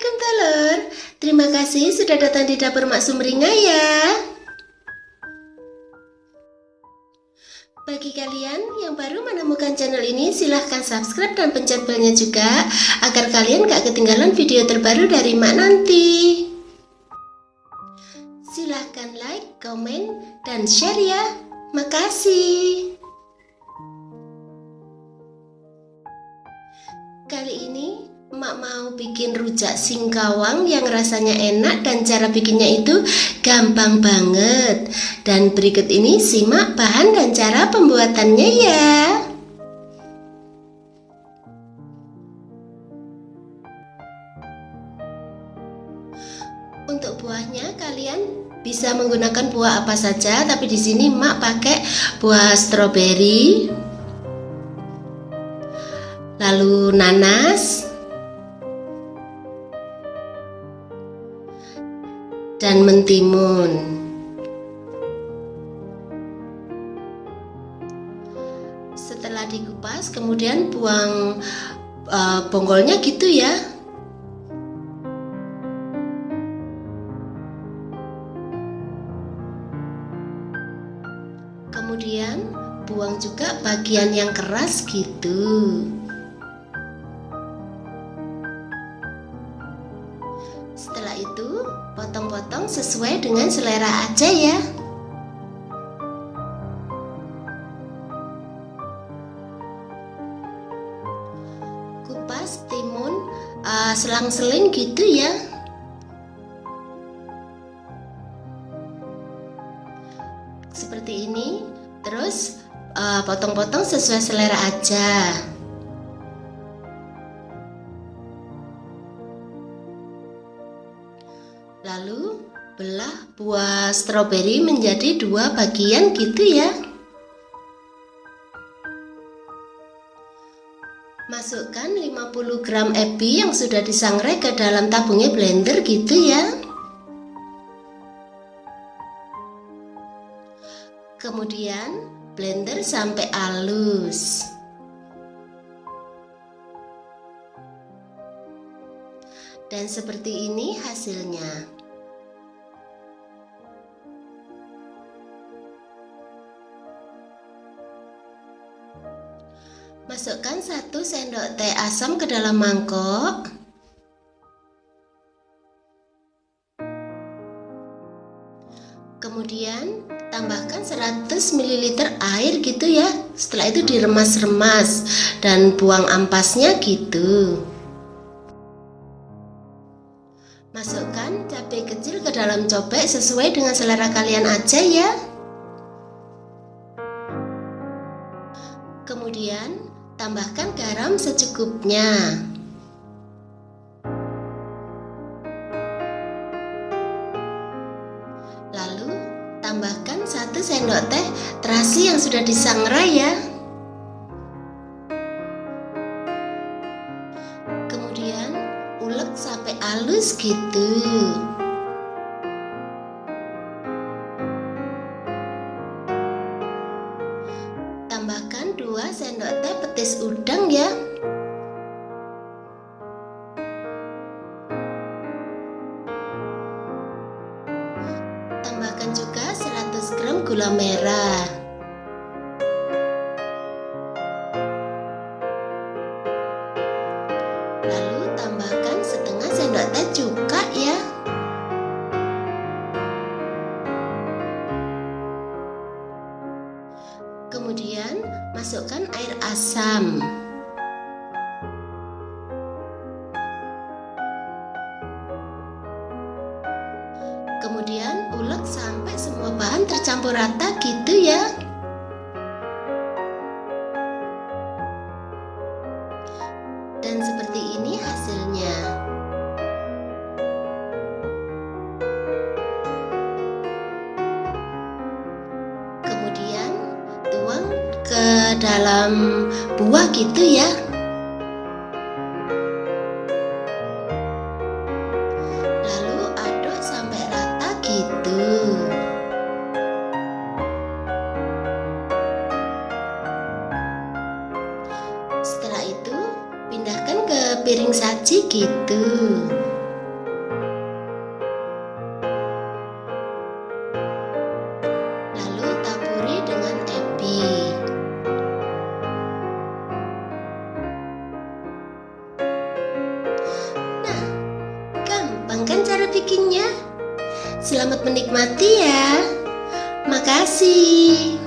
Assalamualaikum telur. Terima kasih sudah datang di dapur Mak Sumringah ya. Bagi kalian yang baru menemukan channel ini, silahkan subscribe dan pencet belnya juga agar kalian gak ketinggalan video terbaru dari Mak nanti. Silahkan like, komen, dan share ya. Makasih. Kali ini Mak mau bikin rujak singkawang yang rasanya enak dan cara bikinnya itu gampang banget. Dan berikut ini simak bahan dan cara pembuatannya ya. Untuk buahnya kalian bisa menggunakan buah apa saja, tapi di sini Mak pakai buah stroberi, lalu nanas, dan mentimun. Setelah dikupas, kemudian buang bonggolnya gitu ya. Kemudian buang juga bagian yang keras gitu. Setelah itu potong-potong sesuai dengan selera aja ya. Kupas, timun, selang-seling gitu ya. Seperti ini. Terus potong-potong sesuai selera aja. Lalu belah buah stroberi menjadi dua bagian gitu ya. Masukkan 50 gram ebi yang sudah disangrai ke dalam tabungnya blender gitu ya. Kemudian blender sampai halus. Dan seperti ini hasilnya. Masukkan 1 sendok teh asam ke dalam mangkok. Kemudian tambahkan 100 ml air gitu ya. Setelah itu diremas-remas dan buang ampasnya gitu. Masukkan cabai kecil ke dalam cobek sesuai dengan selera kalian aja ya. Kemudian tambahkan garam secukupnya. Lalu tambahkan 1 sendok teh terasi yang sudah disangrai ya. Kemudian ulek sampai halus gitu. Tambahkan 2 sendok teh petis udang ya. Tambahkan juga 100 gram gula merah. Lalu tambahkan setengah sendok teh cuka ya. Kemudian masukkan air asam. Kemudian ulek sampai semua bahan tercampur rata gitu ya. Dan seperti ini hasilnya. Kemudian tuang ke dalam buah gitu ya. Lalu aduk sampai rata gitu. Setelah itu pindahkan ke piring saji gitu. Selamat menikmati ya. Makasih.